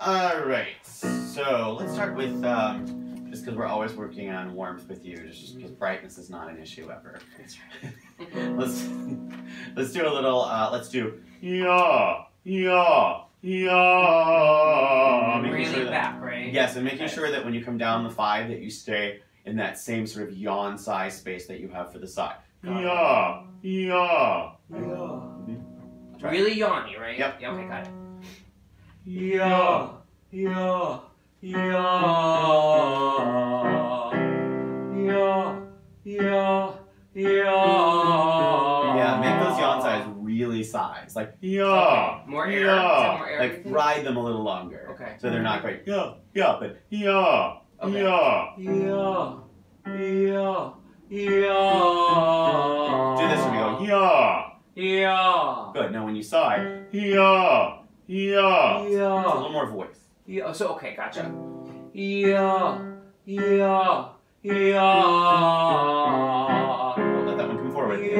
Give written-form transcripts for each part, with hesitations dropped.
All right. So let's start with just because we're always working on warmth with you, just because brightness is not an issue ever. That's right. let's do a little. Let's do yeah. Really back, right? Yes, and making sure that when you come down the 5 that you stay in that same sort of yawn size space that you have for the side. Yeah. Really yawny, right? Yep. Yeah, okay, got it. Yeah. Yeah, make those yawn size really size. Like, Okay. More air? Is that more air, Like, you think? ride them a little longer. Okay. So they're not quite, but Okay. Do this when we go, Yeah. Good. Now when you sigh, It's a little more voice. Yeah. So okay, gotcha. Let that one come forward. Good.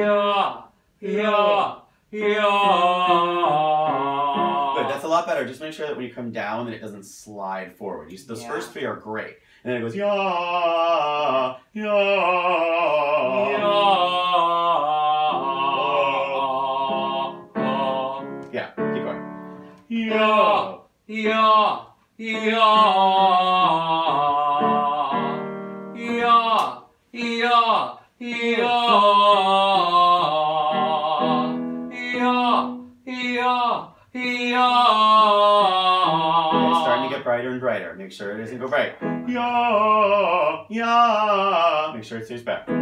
That's a lot better. Just make sure that when you come down, that it doesn't slide forward. Those first 3 are great, and then it goes Yeah, keep going. It's starting to get brighter and brighter. Make sure it doesn't go bright. Make sure it stays back. So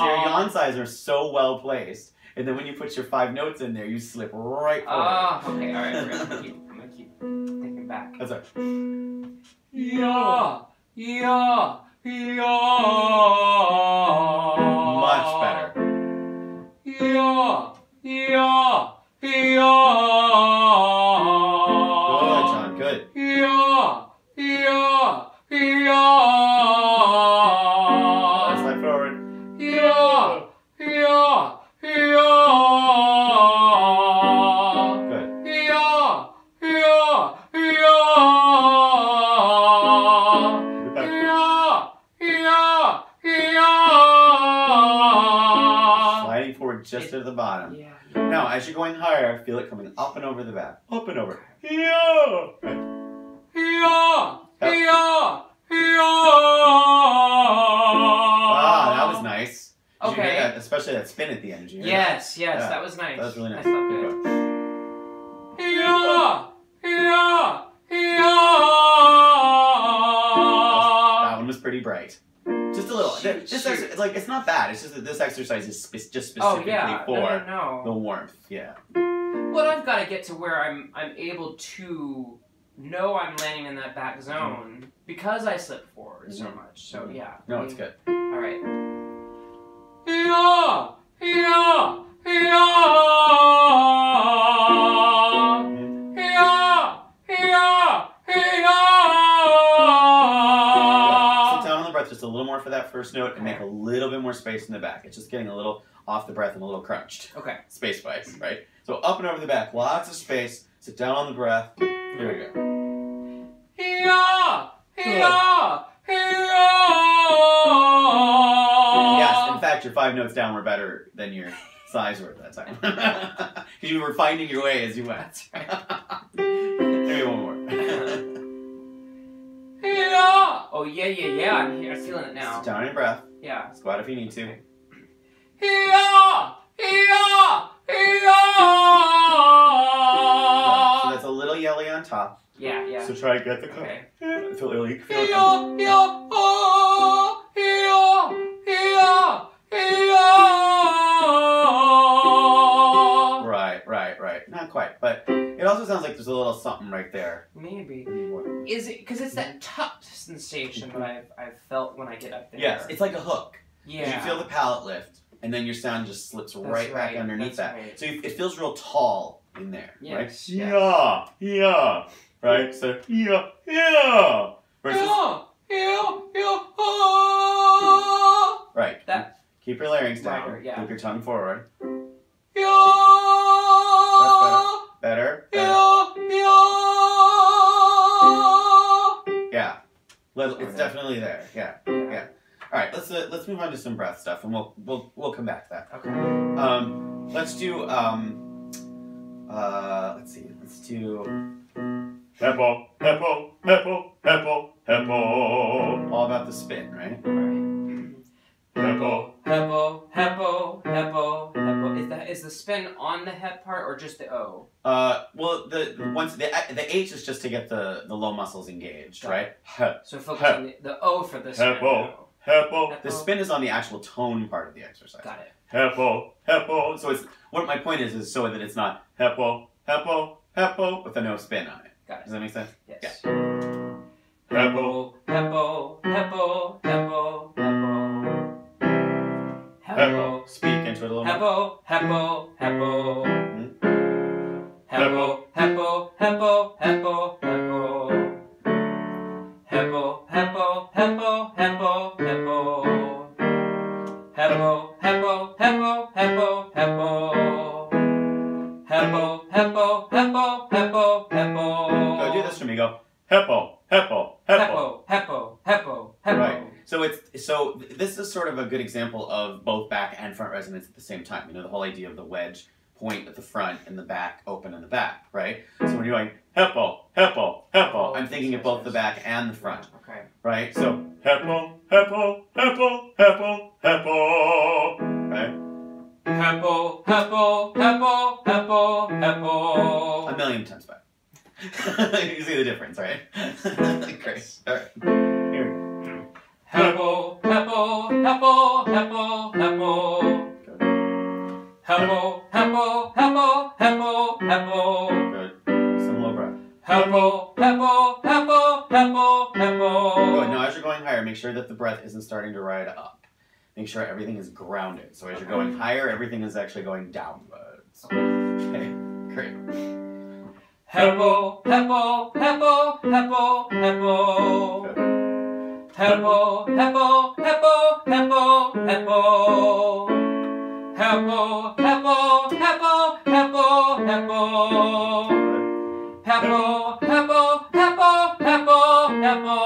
your yawn size are so well placed, and then when you put your 5 notes in there, you slip right forward. Okay, all right. I'm gonna keep thinking back. That's right. Much better. Good, John. Good. Slide forward. Good. Sliding forward just to the bottom. Yeah. Now, as you're going higher, feel it coming up and over the back. Up and over. That was nice. Did you hear Okay. that? Especially that spin at the end. Did you hear Yes, Yeah. that was nice. That was really nice. I thought Keep good. going. That one was pretty bright. Just a little. Shoot. It's like it's not bad. It's just that this exercise is just specifically for No. the warmth. Yeah. Well, I've got to get to where I'm able to know I'm landing in that back zone because I slip forward so much. So yeah. No, it's good. All right. Sit down on the breath just a little more for that first note and make a little bit more space in the back. It's just getting a little off the breath and a little crunched. Okay. Space-wise, right? So up and over the back, lots of space. Sit down on the breath. Here we go. Yes, in fact, your 5 notes down were better than your size were at that time. Because you were finding your way as you went. That's right. Maybe one more. Oh yeah. I'm here. I'm feeling it now. Sit down on your breath. Yeah. Squat if you need to. Okay. So that's a little yelly on top. Yeah. So try to get the Okay. feel it. Right. Not quite, but it also sounds like there's a little something right there. Maybe. Is it because it's that tucked sensation that I've felt when I get up there? Yes, it's like a hook. Yeah. You feel the palate lift, and then your sound just slips right back right, underneath that's that. right. So it feels real tall in there, Yes, right? yes. Yeah. Right? So, yeah. Versus, right. That- Keep your larynx down. Wider, yeah. Keep your tongue forward. Better. Yeah. It's definitely there. Yeah. Yeah. All right. Let's move on to some breath stuff, and we'll come back to that. Okay. Let's do let's see. Let's do heppo, heppo, heppo, heppo, heppo. All about the spin, right? Heppo. Heppo, heppo, heppo, heppo. Is the spin on the hep part or just the O? Well, the H is just to get the low muscles engaged, right? So focus on the O for the spin. Heppo, heppo. The spin is on the actual tone part of the exercise. Got it. Heppo, heppo. So it's what my point is so that it's not heppo, heppo, heppo with a no spin on it. Got it. Does that make sense? Yes. Yeah. Heppo, heppo, heppo, heppo, heppo. Heppo. Speak into it a little more. Heppo, heppo, heppo. Heppo, heppo, heppo, heppo, heppo. Heppo, heppo, heppo, heppo, heppo. Heppo, heppo, heppo, heppo, heppo. Heppo, heppo, heppo, heppo, heppo. Go do this for me. Go heppo, heppo, heppo. Heppo, heppo, heppo. Right. So this is sort of a good example of both back and front resonance at the same time. You know, the whole idea of the wedge point at the front and the back open in the back, right? So when you're going heppo, heppo, heppo, I'm thinking of both the back and the front. Okay. Right? So heppo, heppo, heppo, heppo, heppo. Right? Heppo, heppo, heppo, heppo, heppo. A million times back. You see the difference, right? Great. All right. Here we go. Heppo, heppo, heppo, heppo, heppo. Heppo, heppo, heppo, heppo, heppo. Good. Some low breath. Heppo, heppo, heppo, heppo, heppo. Good. Now, as you're going higher, make sure that the breath isn't starting to ride up. Make sure everything is grounded. So as you're going higher, everything is actually going downwards. Okay. Great. Heppo, heppo, heppo, heppo, heppo. Good. Heppo, heppo, heppo, heppo, heppo. Heppo, heppo, heppo, heppo, heppo. Heppo, heppo, heppo, heppo, heppo.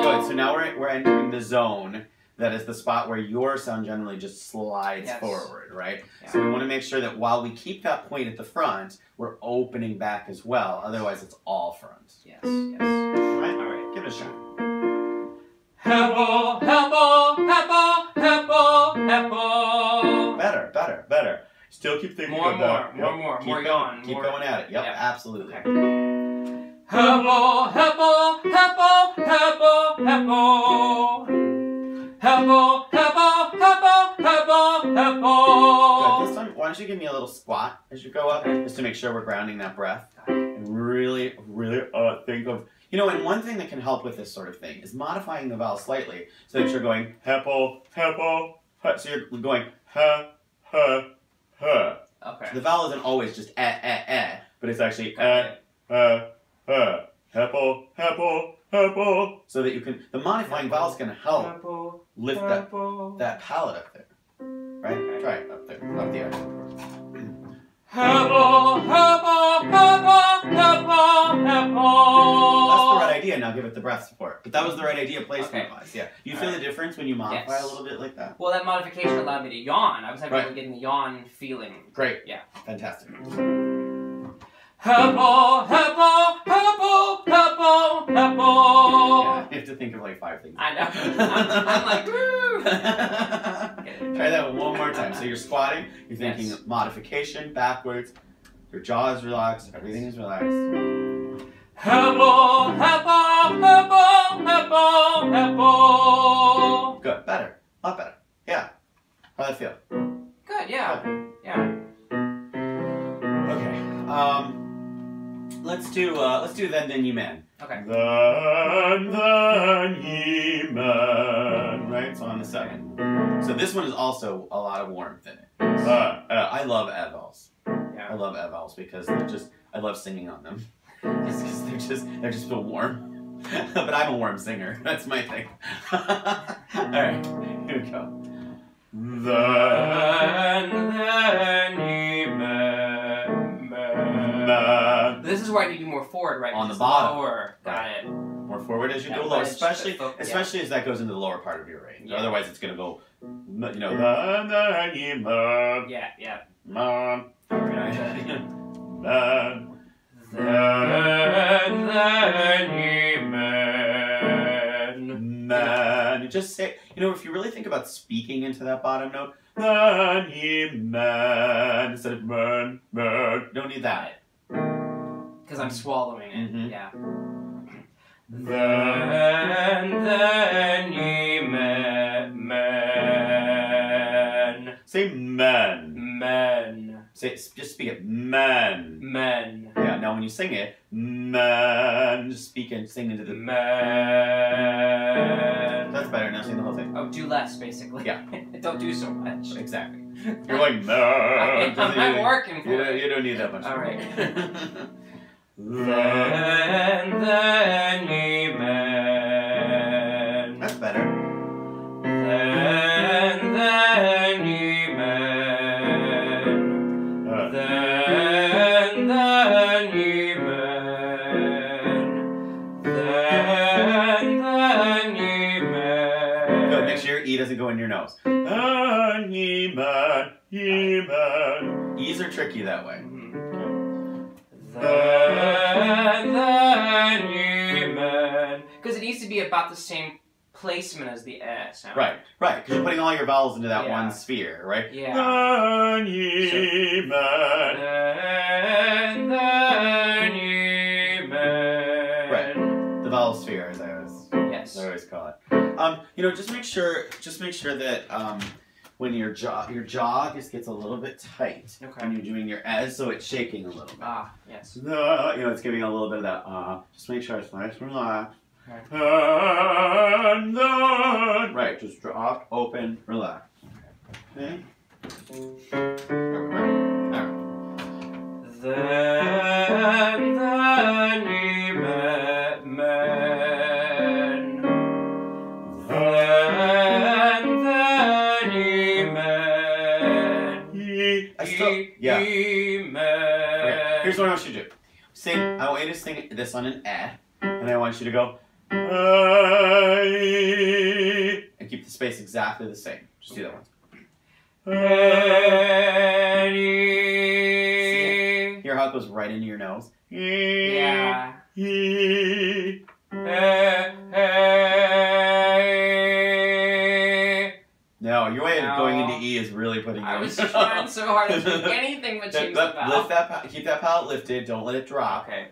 Good. So now we're entering the zone. That is the spot where your sound generally just slides forward, right? Yeah. So we want to make sure that while we keep that point at the front, we're opening back as well. Otherwise, it's all front. Yes, yes. All right, give it a shot. Heppo, heppo, heppo, heppo, heppo. Better. Still keep thinking More, of that. more, more, Keep more going. yawn, Keep more. going at it. Yep, Yeah. absolutely. Okay. Heppo, heppo, heppo, heppo, heppo. Heppo, heppo, heppo, heppo, heppo. Good. This time, why don't you give me a little squat as you go up, just to make sure we're grounding that breath. And really, really think of, you know, and one thing that can help with this sort of thing is modifying the vowel slightly so that you're going heppo, heppo, huh. So you're going huh, huh, huh. Okay. So the vowel isn't always just but it's actually Got heppo, heppo, heppo. So that you can, the modifying vowel is going to help Heppo, lift heppo. that palate up there. Right? Try it up there, up the actual chord. Heppo, heppo, heppo, heppo, heppo. That's the right idea. Now give it the breath support. But that was the right idea placement-wise. Yeah. You feel the difference when you modify a little bit like that? Well, that modification allowed me to yawn. I was having trouble getting the yawn feeling. Great. Yeah. Fantastic. Heppo, heppo, heppo, heppo, heppo. Yeah, you have to think of like 5 things. I know. I'm like, woo. Try that one more time. So you're squatting, you're thinking modification, backwards, your jaw is relaxed, everything is relaxed. Heppo, heppo, heppo, heppo, heppo. Good, better, a lot better. Yeah. How'd that feel? Good, yeah. Yeah. Okay. Let's do then ye men. Okay. Then ye men. Right? So on the second. So this one is also a lot of warmth in it. I love evals. Yeah. I love evals because I love singing on them. Just because they're just so warm. But I'm a warm singer. That's my thing. Alright, here we go. Then ye men. is where I need to be more forward, right? On the It's bottom. Lower. Got Right. it. More forward as you Yeah, go lower, wedge, especially yeah. as that goes into the lower part of your range. Yeah. Otherwise, it's gonna go, you know, Yeah, yeah. man. Man. You just say, you know, if you really think about speaking into that bottom note, man, instead of man, man. Don't need that. Because I'm swallowing it. Mhm. Yeah. Men. Say man. Men. Say, just speak it. Man. Men. Yeah. Now when you sing it, man, just speak and sing into the. Men. That's better. Now sing the whole thing. Oh, do less, basically. Yeah. Don't do so much. Exactly. You're like man. I'm working for it. You don't need that much. All right. Then ye men. That's better. Then ye men. Then ye men. Then ye men. Good. Make sure your E doesn't go in your nose. Then ye men. Ye men. E's are tricky that way. Then ye men. Because it needs to be about the same placement as the S. Right, right. Because you're putting all your vowels into that Yeah. one sphere, right? Yeah. Then ye men. Then ye men. Right. The vowel sphere, as I always call it. You know, just make sure that when your jaw just gets a little bit tight when you're doing your S, so it's shaking a little bit. Ah, yes. You know, it's giving a little bit of that. Just make sure it's nice and relaxed. Okay. And then, right, just drop, open, relax. Okay. Then ye men. Then ye men. Yeah. Ye men. Okay. Here's what I want you to do. Sing. I want you to sing this on an E, and I want you to go. And keep the space exactly the same. Just do that once. See? Hear how it goes right into your nose? Yeah. No, your way of going into E is really putting. I was trying so hard to do anything but change the vowel. Lift that. Keep that palate lifted. Don't let it drop. Okay.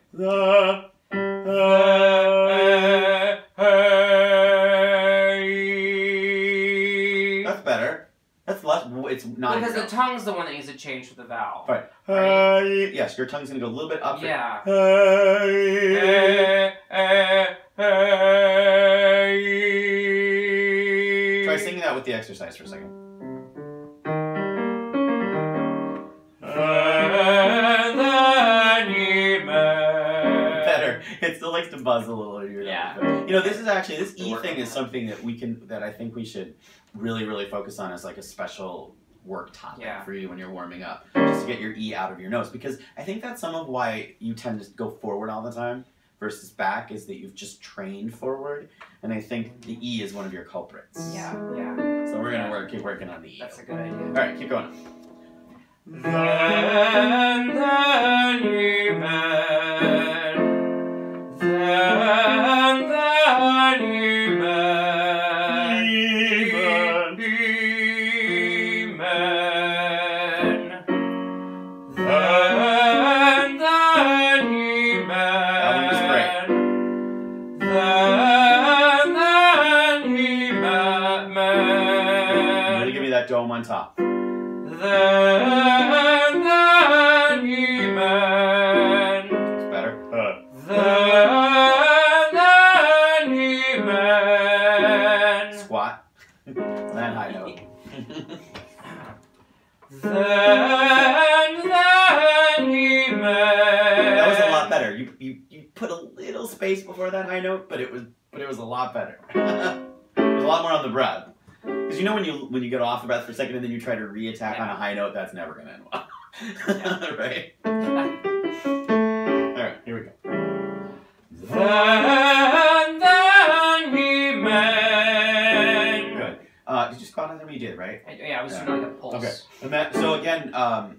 That's better. That's less. It's not. Because the tongue's the one that needs to change with the vowel. Right. Right? Yes, your tongue's gonna go a little bit up. Yeah. Try singing that with the exercise for a second. Better. It still likes to buzz a little. Yeah. You know, this E thing is something that I think we should really focus on as like a special work topic for you when you're warming up, just to get your E out of your nose, because I think that's some of why you tend to go forward all the time versus back, is that you've just trained forward, and I think the E is one of your culprits. Yeah. So we're gonna keep working on the E. That's a good idea. All right, keep going. Then ye men. Then ye men. Ye men. Then ye men. That one was great. Then ye men. Really give me that dome on top. Then ye men. It's better. Then ye men. Squat. That high note. Then ye men. That was a lot better. You put a little space before that high note, but it was a lot better. It was a lot more on the breath. Because you know when you get off the breath for a second and then you try to re-attack on a high note, that's never gonna end well. Right? Alright, here we go. then we met. Good. Did you squat on them? You did, right? Yeah, I was doing like a pulse. Okay. And that, so again,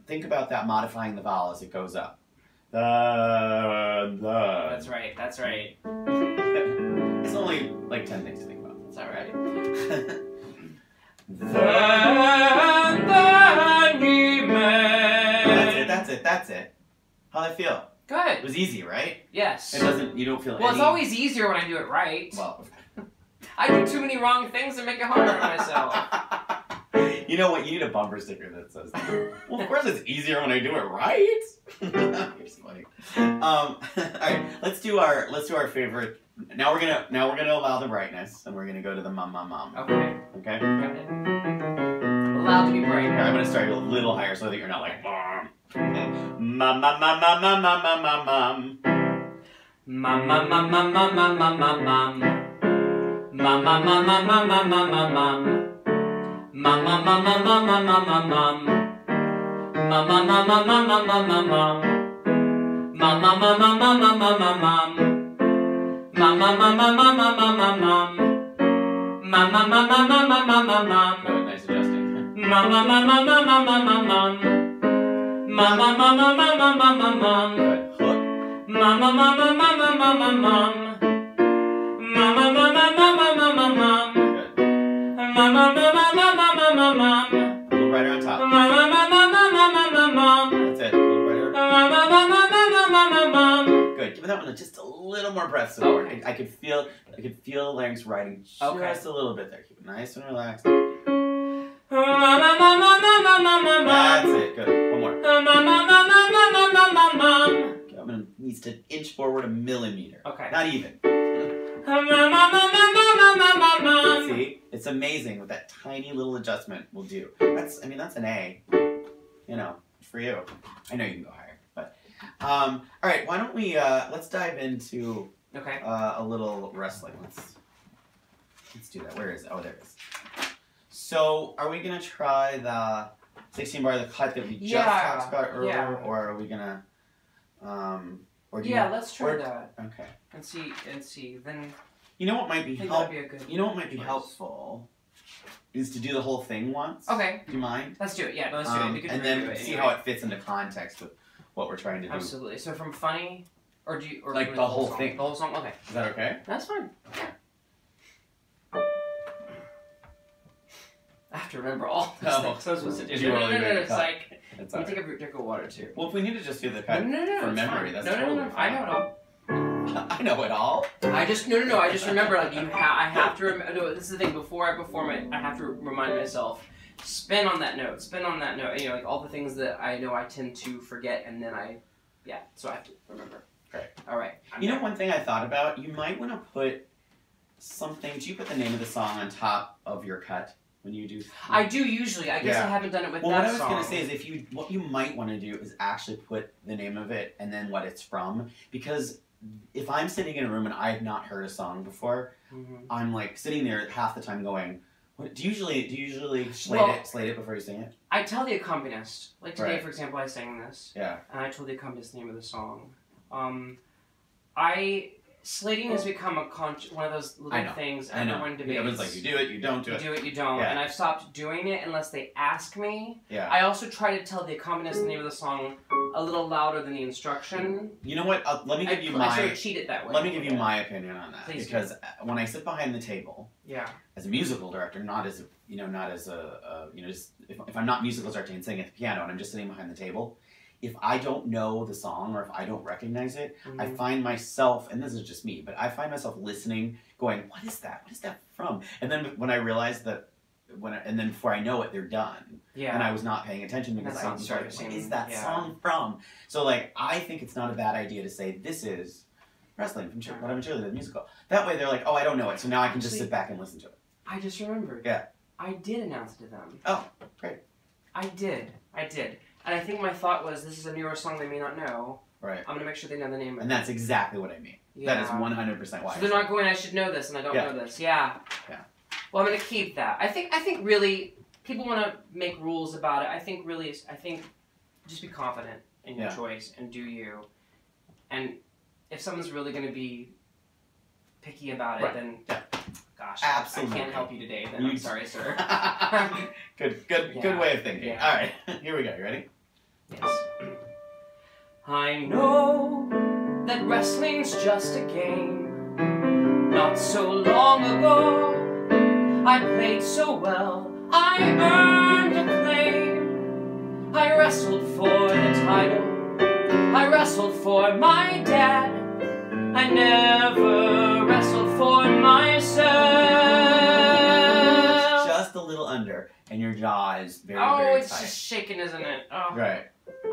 think about that modifying the vowel as it goes up. The. That's right. That's right. It's only like 10 things to think about. That's all right. Then we met. That's it. How'd that feel? Good. It was easy, right? Yes. It doesn't, you don't feel Well, any... it's always easier when I do it right. Well... I do too many wrong things and make it harder on myself. You know what? You need a bumper sticker that says, well, of course it's easier when I do it right. You're just funny. All right, let's do our favorite. Now we're gonna allow the brightness, and we're gonna go to the mum. Okay. Okay. Got it. Allowed to be bright. Here, I'm gonna start you a little higher so that you're not like mum. Mum. Nice adjusting. Good. Hook. A little brighter on top. That's it. A little brighter. Good. Give that one just a little more breath support. Okay. I could feel the larynx riding just a little bit there. Keep it nice and relaxed. That's it. Good. One more. Okay, I'm gonna needs to inch forward a millimeter. Okay. Not even. See, it's amazing what that tiny little adjustment will do. That's an A. You know, for you. I know you can go higher, but all right. Why don't we let's dive into a little wrestling. Let's do that. Where is it? Oh, there it is. So, are we gonna try the 16 bar, the cut that we just talked about earlier, or are we gonna or do let's try that. Okay. And see. Then you know what might be helpful? Is to do the whole thing once. Okay. Do you mind? Let's do it. Yeah, let's do it. And then see how it fits into context with what we're trying to do. Absolutely. So from funny, or like the whole thing? The whole song. Okay. Is that okay? That's fine. I have to remember all these things. So I was supposed to do. No. It's like it's let me take a drink of water too. Well, if we need to just do the cut for memory, that's totally fine. I know it all. I know it all. I just remember like I have to remember. No, this is the thing. Before I perform it, I have to remind myself. Spin on that note. You know, like all the things that I know I tend to forget, and then so I have to remember. Great. All right. You know, one thing I thought about. You might want to put something. Do you put the name of the song on top of your cut when you do? I do usually. I guess I haven't done it with that song. Well, what I was going to say is what you might want to do is actually put the name of it and then what it's from, because if I'm sitting in a room and I have not heard a song before, I'm like sitting there half the time going, do you usually slate it before you sing it? I tell the accompanist. Like today, for example, I sang this. Yeah. And I told the accompanist the name of the song. Slating has become one of those little things everyone debates. Everyone's like, you do it, you don't do it. You do it, you don't. Yeah. And I've stopped doing it unless they ask me. Yeah. I also try to tell the accompanist the name of the song a little louder than the instruction. You know what? Let me give you I sort of cheat it that way. Let me give you my opinion on that. Please because when I sit behind the table, as a musical director, not as a just if I'm not musical directing and sitting at the piano and I'm just sitting behind the table, if I don't know the song or if I don't recognize it, I find myself, and this is just me, but I find myself listening, going, what is that? What is that from? And then when I realize that, before I know it, they're done. Yeah. And I was not paying attention because I was like, what is that song from? So, like, I think it's not a bad idea to say, this is wrestling from What I'm Cheerleader, the musical. That way they're like, oh, I don't know it, so now I can just sit back and listen to it. I just remembered. Yeah. I did announce it to them. Oh, great. I did. And I think my thought was, this is a newer song they may not know. Right. I'm going to make sure they know the name of it. And that's exactly what I mean. Yeah. That is 100% why. So they're not going, I should know this, and I don't know this. Yeah. Well, I'm going to keep that. I think really, people want to make rules about it. I think just be confident in your choice and do you. And if someone's really going to be picky about it, Right. then Yeah. gosh, Absolutely. I can't help you today. Then You I'm t- sorry, sir. Good Yeah. way of thinking. Yeah. All right, here we go. You ready? Yes. I know that wrestling's just a game. Not so long ago, I played so well, I earned acclaim. I wrestled for the title, I wrestled for my dad. I never wrestled for myself. Just a little under, and your jaw is very, Oh, very it's tight. just shaking, isn't it? Oh, Right.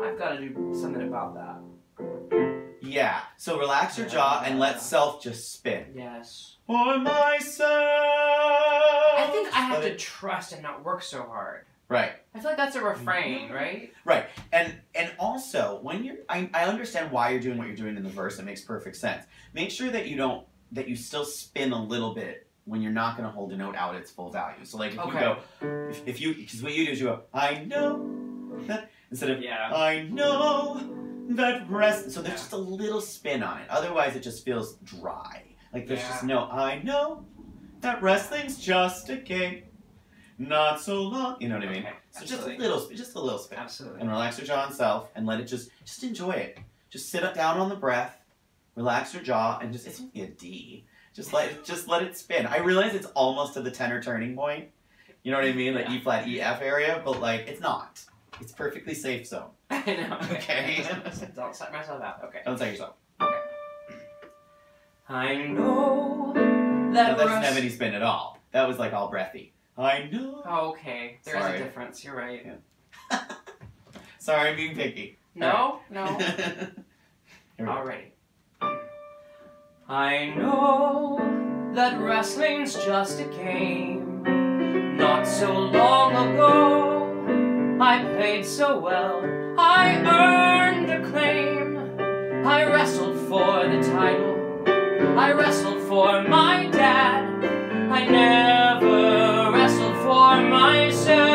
I've got to do something about that. Yeah. So relax your jaw and let self just spin. Yes. For myself. I think I have Let to it- trust and not work so hard. Right. I feel like that's a refrain, right? And also when you're, I understand why you're doing what you're doing in the verse. It makes perfect sense. Make sure that you still spin a little bit when you're not going to hold a note out its full value. So like if you go, if you, because what you do is you go, I know that, instead of I know that rest. So there's just a little spin on it. Otherwise it just feels dry. Like there's just no, I know that wrestling's just a game. Not so long. You know what I mean? Okay, So absolutely. just a little spin. Absolutely. And relax your jaw and self and let it just enjoy it. Just sit down on the breath, relax your jaw, and it's only a D. Just let it spin. I realize it's almost to the tenor turning point. You know what I mean? Like E flat, E F area, but like it's not. It's perfectly safe zone. I know. Okay. Don't set myself out. Okay. Don't say yourself. I know No, that that doesn't have any spin at all. That was like all breathy. I know. Oh, okay. There's Sorry. a difference. You're right. Yeah. Sorry, I'm being picky. No, no. Here we go. Alrighty. I know that wrestling's just a game. Not so long ago, I played so well, I earned acclaim. I wrestled for the title, I wrestled for my dad. I never wrestled for myself.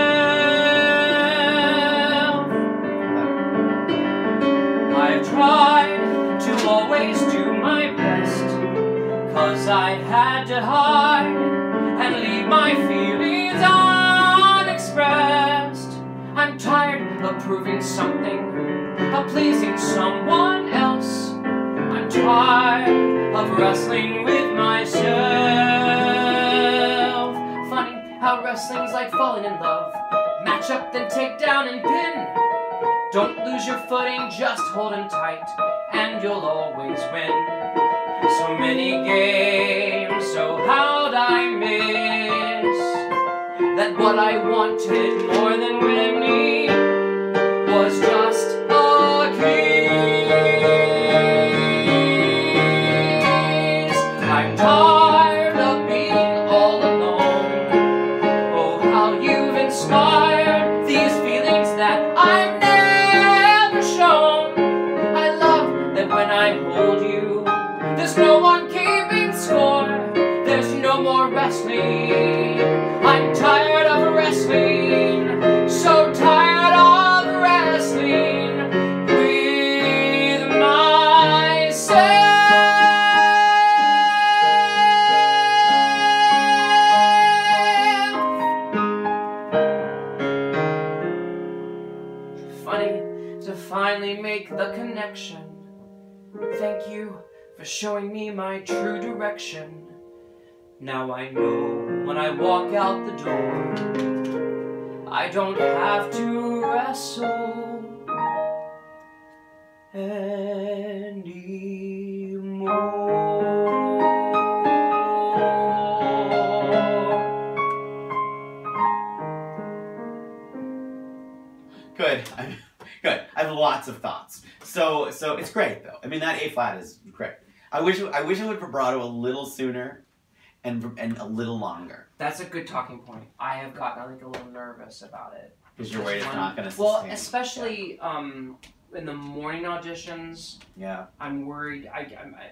I've tried to always do my best, 'cause I had to hide and leave my feelings unexpressed. I'm tired of proving something, of pleasing someone else. I'm tired of wrestling with myself. Funny how wrestling's like falling in love. Match up, then take down and pin. Don't lose your footing, just hold him tight, and you'll always win. So many games, so how'd I miss that what I wanted more than winning was just a kiss. I'm tired of being all alone. Oh, how you've inspired these feelings that I've never shown. I love that when I hold you, there's no one keeping score. There's no more wrestling. I'm tired of wrestling. So tired of wrestling with myself. Funny to finally make the connection. Thank you for showing me my true direction. Now I know when I walk out the door, I don't have to wrestle anymore. Good. Good. I have lots of thoughts. So it's great though. I mean that A flat is great. I wish it would vibrato a little sooner, and a little longer. That's a good talking point. I have gotten like a little nervous about it. Because you're worried it's not going to sustain. Well, especially in the morning auditions, Yeah. I'm worried.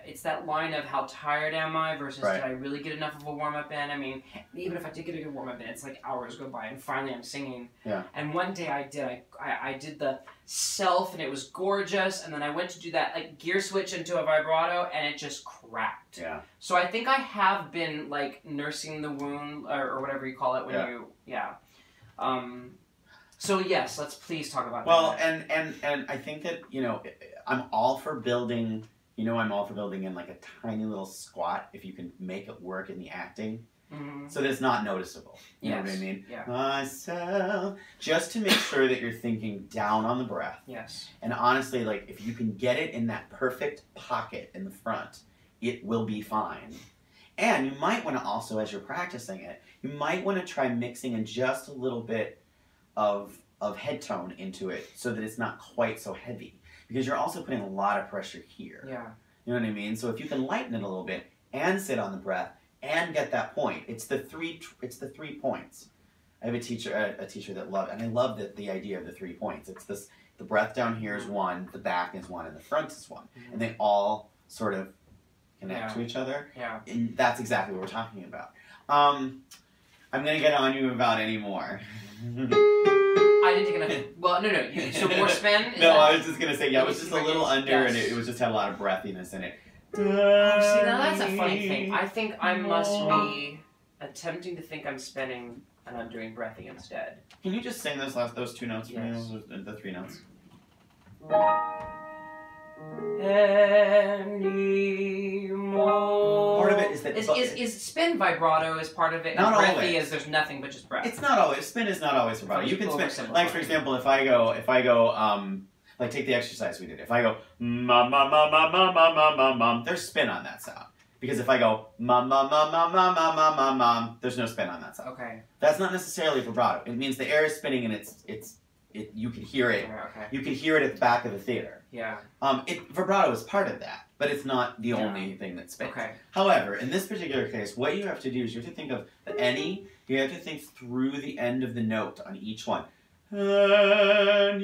It's that line of how tired am I versus Right. did I really get enough of a warm up in? I mean, even if I did get a good warm up in, it's like hours go by and finally I'm singing. Yeah. And one day I did. I did the self and it was gorgeous, and then I went to do that like gear switch into a vibrato and it just cracked. Yeah. So I think I have been like nursing the wound or whatever you call it when So yes, let's please talk about Well, that. and I think that, you know, I'm all for building, I'm all for building in like a tiny little squat if you can make it work in the acting. Mm-hmm. So that it's not noticeable. You know what I mean? Yeah. Myself. Just to make sure that you're thinking down on the breath. Yes. And honestly, like, if you can get it in that perfect pocket in the front, it will be fine. And you might want to also, as you're practicing it, you might want to try mixing in just a little bit of head tone into it so that it's not quite so heavy. Because you're also putting a lot of pressure here. Yeah. You know what I mean? So if you can lighten it a little bit and sit on the breath and get that point, it's the 3 points. I have a teacher that loved, and I love the idea of the 3 points. It's this: the breath down here is 1, the back is 1, and the front is 1, and they all sort of connect to each other. Yeah. And that's exactly what we're talking about. I'm gonna get on you about any more. I didn't take enough. Well, no. So more spin? I was just gonna say, yeah, it was just a little under, Yes. and it was just had a lot of breathiness in it. Oh, see, now that's a funny thing. I think I must be attempting to think I'm spinning and I'm doing breathy instead. Can you just sing those 2 notes for Yes. me? The 3 notes. Anymore. Part of it is that is spin vibrato is part of it. Not and breathy always. is there's nothing but just breath. It's not always spin is not always vibrato. You can spin, Oversimplify. like, for example, if I go like, take the exercise we did. If I go ma ma ma ma ma ma ma ma ma, there's spin on that sound. Because if I go ma ma ma ma ma ma ma ma ma, there's no spin on that sound. Okay. That's not necessarily vibrato. It means the air is spinning and you can hear it. Okay. You can hear it at the back of the theater. Yeah. Vibrato is part of that, but it's not the only thing that spins. Okay. However, in this particular case, what you have to do is you have to think of the any. You have to think through the end of the note on each one. Any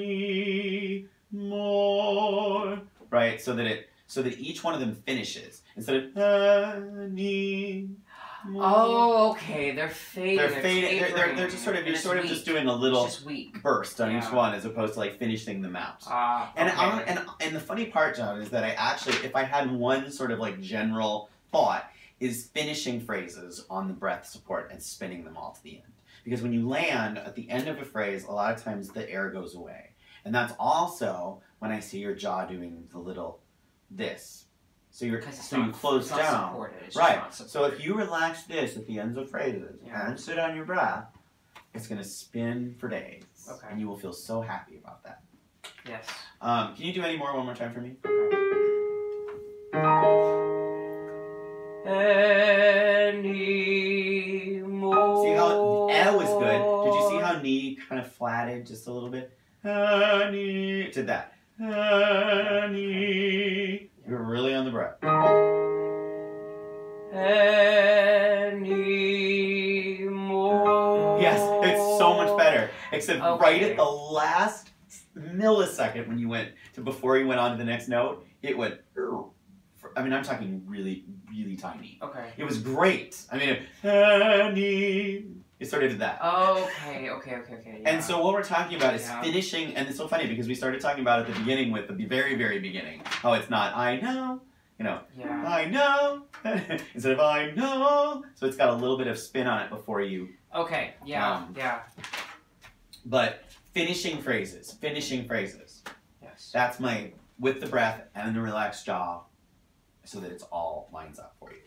more, right? So that each one of them finishes instead of any more. Oh, okay. They're fading. They're fading. They're just sort of just doing a little It's just weak. burst on each one as opposed to like finishing them out. And the funny part, John, is that I actually, if I had one sort of like general thought, is finishing phrases on the breath support and spinning them all to the end. Because when you land at the end of a phrase, a lot of times the air goes away. And that's also when I see your jaw doing the little this. So you close down. Right. So if you relax this at the ends of phrases and sit on your breath, it's going to spin for days. Okay. And you will feel so happy about that. Yes. Can you do any more one more time for me? Any more. See how L was good? Did you see how knee kind of flatted just a little bit? To that. You're really on the breath. Any more. Yes, it's so much better. Except right at the last millisecond when you went to before you went on to the next note, it went. I mean, I'm talking really, really tiny. Okay. It was great. I mean, it sort of did that. Okay. Yeah. And so what we're talking about is finishing, and it's so funny because we started talking about it at the beginning with the very, very beginning. How it's not, I know, I know, instead of I know. So it's got a little bit of spin on it before you. Okay, yeah. But finishing phrases. Yes. That's with the breath and the relaxed jaw, so that it's all lines up for you.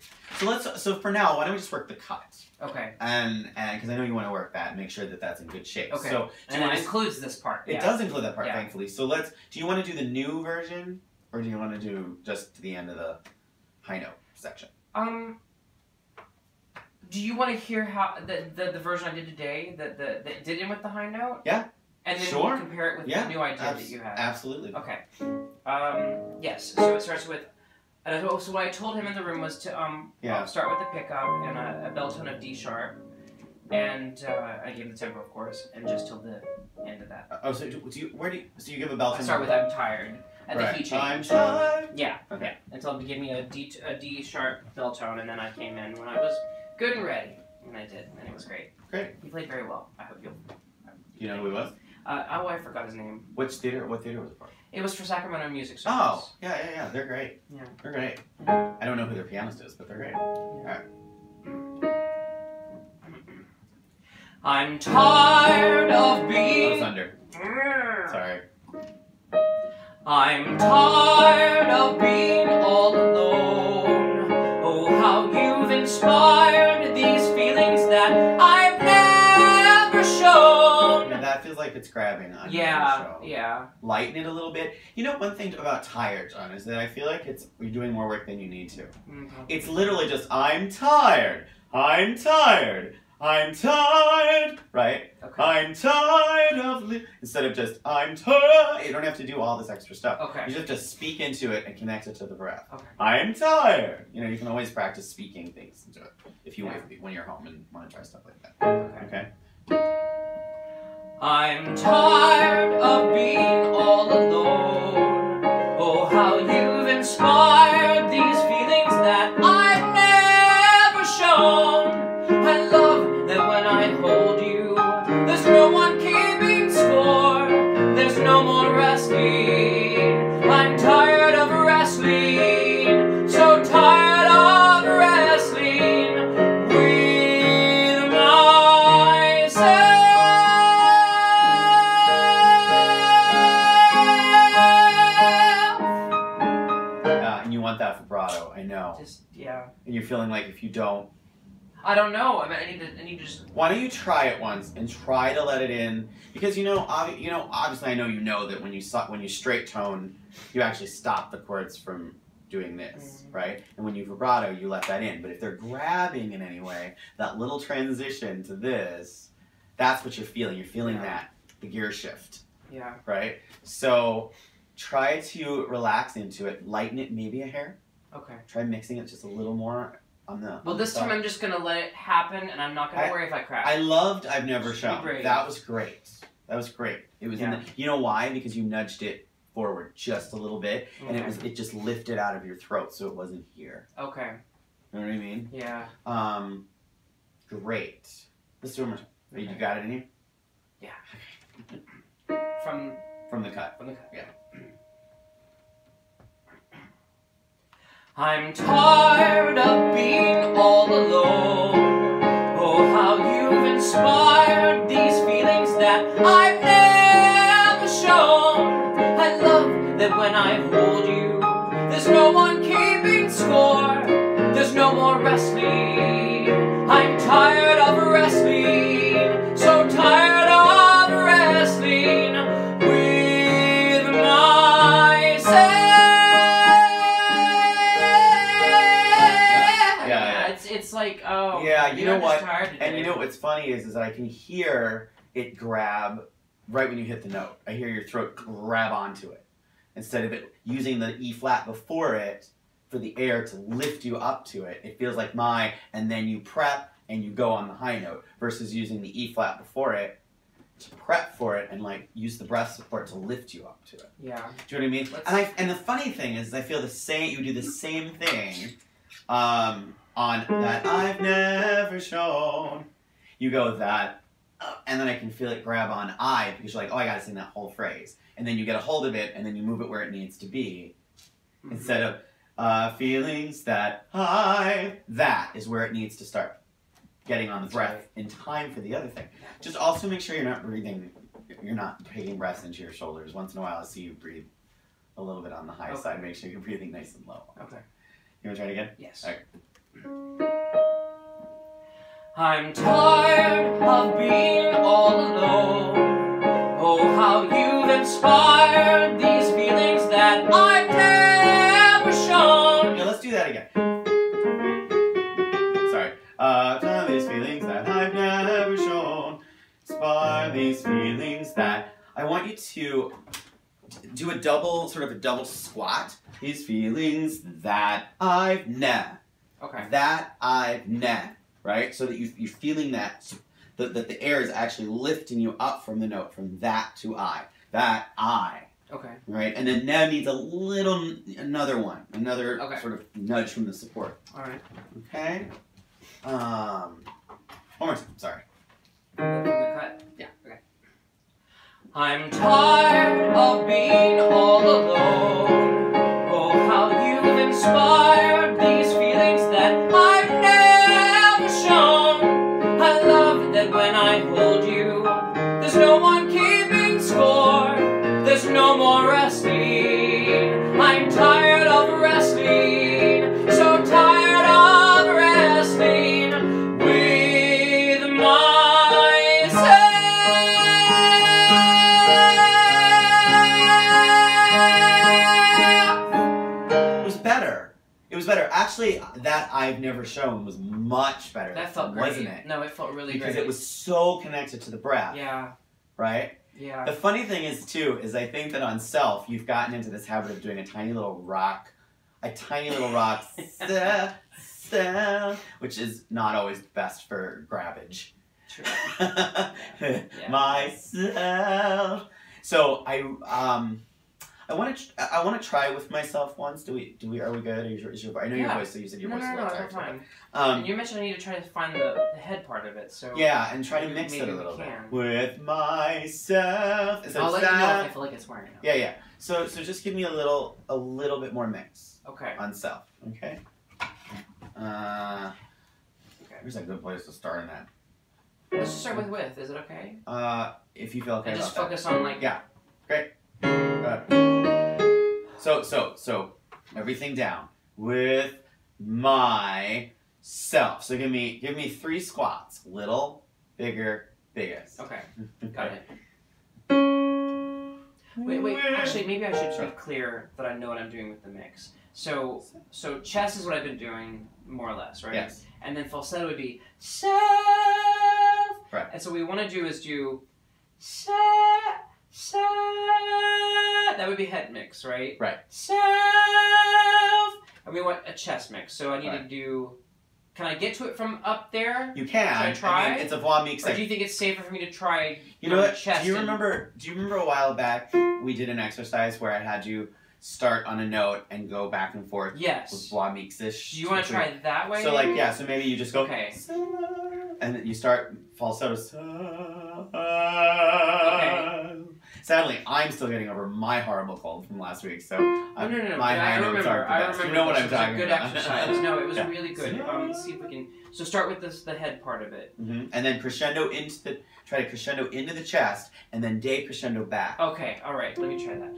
So for now, why don't we just work the cut? Okay. And because I know you want to work that and make sure that that's in good shape. Okay. So and it includes this part. It does include that part, thankfully. So do you want to do the new version, or do you want to do just to the end of the high note section? Do you want to hear how the version I did today that did it with the high note? Yeah. And then we'll compare it with the new idea that you had. Absolutely. Okay. Yes. So it starts with. So what I told him in the room was to start with the pickup and a bell tone of D sharp, and I gave the tempo, of course, and just till the end of that. So you give a bell tone? I start with I'm tired at the key change. I'm tired. Yeah. Okay. Yeah. Until he gave me a D sharp bell tone, and then I came in when I was good and ready, and I did, and it was great. Great. He played very well. I hope you'll. You know who he was? I forgot his name. What theater was it for? It was for Sacramento Music Circus. Oh, yeah. They're great. Yeah. They're great. I don't know who their pianist is, but they're great. All right. I'm tired of being. Thunder. Sorry. I'm tired of being all alone. Oh, how you've inspired these feelings that I've never shown. Yeah, that feels like it's grabbing on Yeah. Lighten it a little bit. You know, one thing about tired, John, is that I feel like you're doing more work than you need to. Mm-hmm. It's literally just, I'm tired. I'm tired. I'm tired, right? Okay. I'm tired of instead of just I'm tired. You don't have to do all this extra stuff. Okay. You just have to speak into it and connect it to the breath. Okay. I'm tired. You know, you can always practice speaking things into it if you when you're home and want to try stuff like that. Okay. Okay. I'm tired of being all alone. Oh, how you've inspired these feelings that I've never shown. I love that when I hold you, there's no one keeping score. There's no more wrestling. I'm tired of wrestling. So tired of wrestling with myself. And you want that vibrato, I know. Just, yeah. And you're feeling like if you don't. I don't know. I mean, I need to just. Why don't you try it once and try to let it in? Because obviously I know you know that when you straight tone, you actually stop the chords from doing this, right? And when you vibrato, you let that in. But if they're grabbing in any way, that little transition to this, that's what you're feeling. You're feeling that, the gear shift. Yeah. Right? So try to relax into it, lighten it maybe a hair. Okay. Try mixing it just a little more on the. Well, this time I'm just gonna let it happen, and I'm not gonna worry if I crash. I loved I've Never Shown. Great. That was great. That was great. It was in the. You know why? Because you nudged it forward just a little bit, and it just lifted out of your throat, so it wasn't here. Okay. You know what I mean? Yeah. Great. Let's do it one more time. You got it in you? Yeah. From the cut. Yeah. I'm tired of being all alone. Oh, how you've inspired these feelings that I've never shown. I love that when I hold you, there's no one keeping score. There's no more wrestling. I'm tired of wrestling. So tired of wrestling with myself. It's like, oh, yeah, you know what? And you know what's funny is that I can hear it grab right when you hit the note. I hear your throat grab onto it. Instead of it using the E flat before it for the air to lift you up to it, it feels like and then you prep and you go on the high note versus using the E flat before it to prep for it and like use the breath support to lift you up to it. Yeah. Do you know what I mean? And the funny thing is I feel you do the same thing on That I've Never Shown. You go that, and then I can feel it grab on I, because you're like, oh, I gotta sing that whole phrase. And then you get a hold of it, and then you move it where it needs to be. Instead of feelings that that is where it needs to start getting on the breath in time for the other thing. Just also make sure you're not breathing, you're not taking breaths into your shoulders. Once in a while, I see you breathe a little bit on the high side. Make sure you're breathing nice and low. Okay. You want to try it again? Yes. Okay. I'm tired of being all alone. Oh, how you've inspired these feelings that I've never shown. Yeah, let's do that again. Sorry. These feelings that I've never shown. Inspire these feelings that I want you to do a double squat. These feelings that I've never. Okay. That I've never. Right? So that you're feeling that that the air is actually lifting you up from the note, from that to I. That I. Okay. Right? And then now needs another one. Another sort of nudge from the support. Alright. Okay? One more time, sorry. From the cut? Yeah. Okay. I'm tired of being all alone. Oh, how you've inspired these feelings that I've never shown. I love that when I hold you, there's no one keeping score. There's no more resting. I'm tired of resting. So tired of resting with myself. It was better. It was better. Actually, that I've never shown was much better. That felt great. Wasn't it? No, it felt really because great. it was so connected to the breath. Yeah. Right? Yeah. The funny thing is, too, is I think that on Self, you've gotten into this habit of doing a tiny little rock, which is not always best for grabbage. True. Myself. So I want to try with myself once. Are we good? I know your voice. So you said your voice is a little tired. Fine. And you mentioned I need to try to find the head part of it. So yeah, and try to mix it a little bit with myself. So I'll let you know if I feel like it's wearing out. Yeah. So just give me a little bit more mix. Okay. On Self. Okay. Here's a good place to start in that. Let's just start with. Is it okay? If you feel okay. And just about focus that. on like. Yeah. Great. So everything down with myself. So give me 3 squats. Little, bigger, biggest. Okay. Got it. Wait. Actually, maybe I should be clear that I know what I'm doing with the mix. So chest is what I've been doing more or less, right? Yes. And then falsetto would be self. Right. And so what we want to do is do self. That would be head mix, right? Right. Self. And we want a chest mix. So I need to do. Can I get to it from up there? You can. Should I try? I mean, it's a voix mix. Or do you think it's safer for me to try? You know what? Chest Do you remember a while back we did an exercise where I had you start on a note and go back and forth? Yes. With voix mix-ish. Do you want to try it that way? So so maybe you just go. Okay. And then you start falsetto. Okay. Sadly, I'm still getting over my horrible cold from last week, so No. my I high notes aren't the best. You know what I'm talking It was a good about. exercise. No, it was Yeah. really good. Let's see if we can. So start with the head part of it. And then crescendo try to crescendo into the chest, and then decrescendo back. Okay. All right. Let me try that.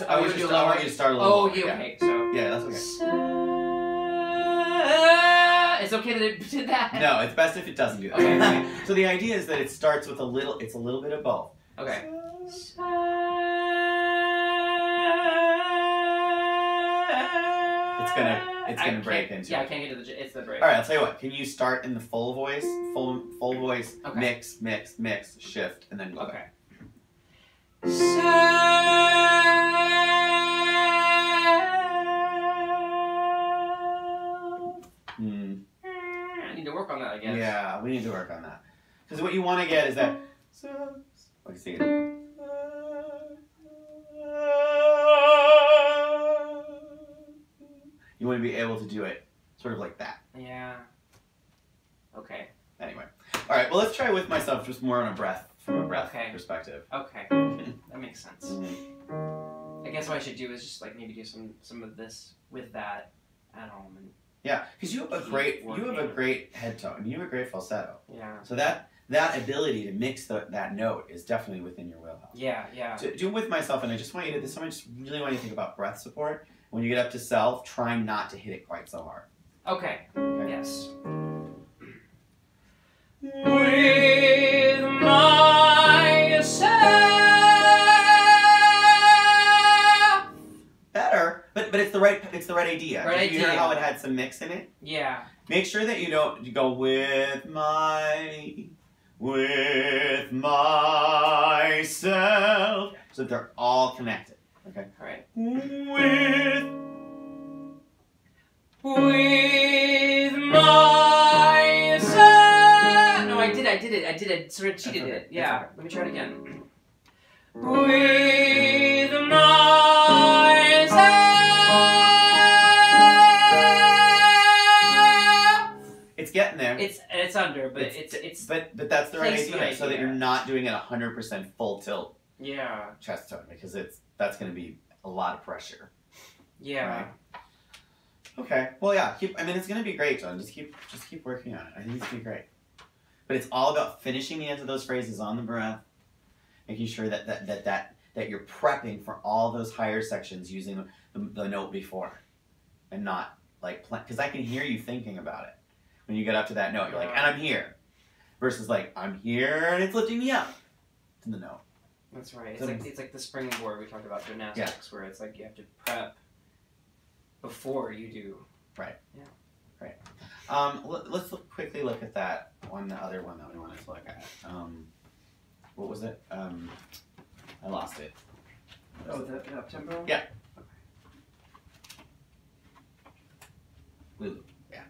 I want you to start a little. Oh, lower. okay. So. Yeah, that's okay. It's okay that it did that. No, it's best if it doesn't do that. Okay. So the idea is that it starts with it's a little bit of both. Okay. It's gonna break into. Yeah, I can't get to it's the break. All right, I'll tell you what. Can you start in the full voice, full voice, okay. mix, shift, and then go back. I need to work on that, I guess. Yeah, we need to work on that. Because what you want to get is that. Let's see it. You want to be able to do it sort of like that. Yeah. Okay. Anyway. All right, well, let's try with myself just more on a breath, from a breath perspective. Okay. That makes sense. I guess what I should do is just like maybe do some of this with that at home. And yeah, because you have a great head tone. You have a great falsetto. Yeah. So that ability to mix that note is definitely within your wheelhouse. Yeah, yeah. So do it with myself, and I just want you to this time. I just really want you to think about breath support. When you get up to self, try not to hit it quite so hard. Okay. Yes. With myself. Better, but it's the right idea. Right idea. You hear how it had some mix in it? Yeah. Make sure that you go with myself, so that they're all connected. Okay. All right. With myself. did. Sort of cheated okay. it. Yeah. Okay. Let me try it again. With the noise. It's getting there. It's under, but it's but that's the right placement idea, so that idea. you're not doing it 100% full tilt yeah. chest tone, because that's going to be a lot of pressure. Yeah. Right. Okay. Well, yeah. It's going to be great, John. Just keep working on it. I think it's going to be great. But it's all about finishing the ends of those phrases on the breath, making sure that you're prepping for all those higher sections using the note before, and not like because I can hear you thinking about it when you get up to that note. You're like, and I'm here, versus like I'm here and it's lifting me up to the note. That's right. It's like the springboard we talked about gymnastics, where it's like you have to prep before you do. Right. Yeah. Right. Let's quickly look at that one, the other one that we wanted to look at. What was it? I lost it. The up tempo? Yeah. Lulu. Yeah.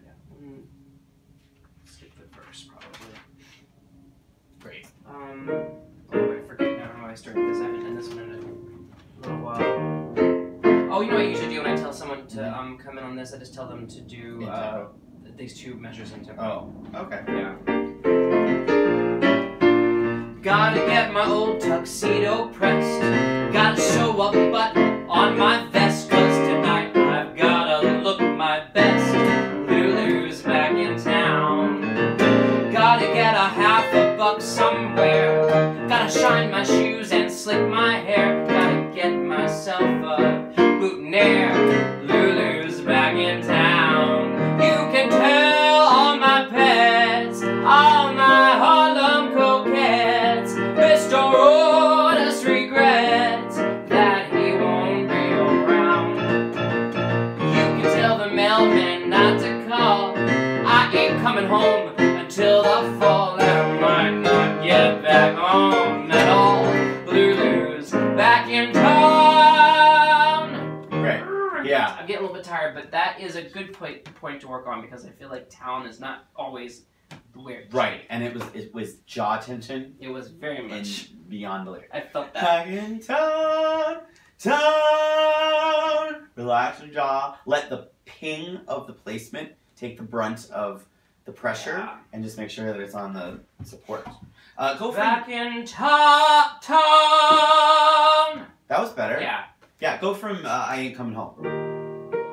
Skip the verse, probably. Great. I forget now how I started this. I haven't done this one in a little while. Oh, you know what I usually do when I tell someone to come in on this? I just tell them to do these two measures in tempo. Oh, okay. Yeah. Gotta get my old tuxedo pressed. Gotta show up button on my vest, 'cause tonight I've gotta look my best. Lulu's back in town. Gotta get $50 somewhere. Gotta shine my shoes and slick my hair. Gotta get myself a boutonniere. Lulu's back in town. You can tell all my pets, all my Harlem coquettes, Mr. Otis regrets that he won't be around. You can tell the mailman not to call. I ain't coming home until the fall. I might not get back home at all. Lulu's back in town. Great. Yeah. I'm getting a little bit tired, but that is a good point to work on, because I feel like town is not always weird. Right. And it was jaw tension. It was very much. And beyond belief. I felt that. Back in town. Relax your jaw. Let the ping of the placement take the brunt of the pressure, and just make sure that it's on the support. Go from Back in town. that was better. Yeah. Yeah. Go from I ain't coming home.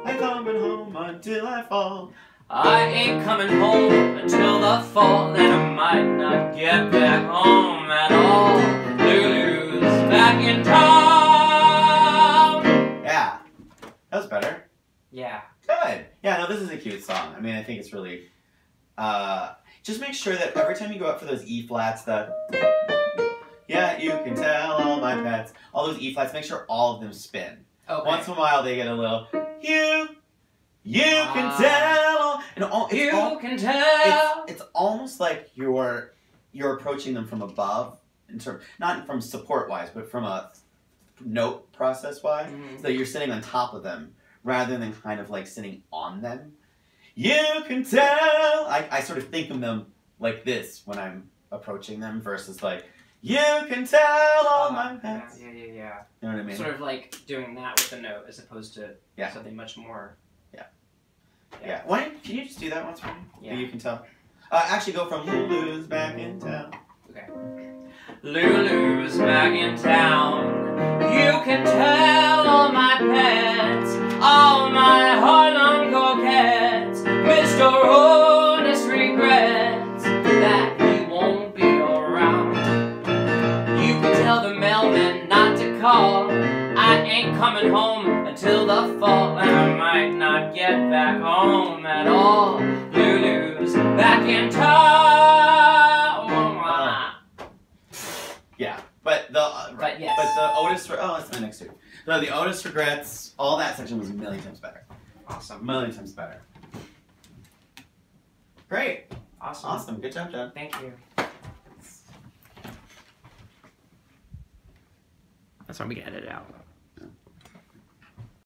I'm coming home until I fall. I ain't coming home until the fall, and I might not get back home at all. Lulu's back in town. Yeah. That was better. Yeah. Good. Yeah. No, this is a cute song. I mean, I think it's really. Just make sure that every time you go up for those E flats, yeah, you can tell all my pets, all those E flats, make sure all of them spin. Okay. Once in a while they get a little, you can tell, and can tell. it's almost like you're approaching them from above, in terms, not from support wise, but from a note process wise, so you're sitting on top of them rather than kind of like sitting on them. You can tell. I sort of think of them like this when I'm approaching them, versus like, you can tell all my pets. Yeah. You know what I mean? Sort of like doing that with the note as opposed to something much more. Yeah. Can you just do that once for me? Yeah. You can tell. Actually, go from Lulu's back in town. Okay. Lulu's back in town. You can tell all my pets, all my Harlem coquettes. Mr. Otis regrets that he won't be around. You can tell the mailman not to call. I ain't coming home until the fall, and I might not get back home at all. Lulu's back in town. Yeah, but the Otis. That's my next two. No, the Otis regrets. All that section was a million times better. Awesome. A million times better. Great. Awesome. Awesome. Good job, John. Thank you. That's why we can edit it out.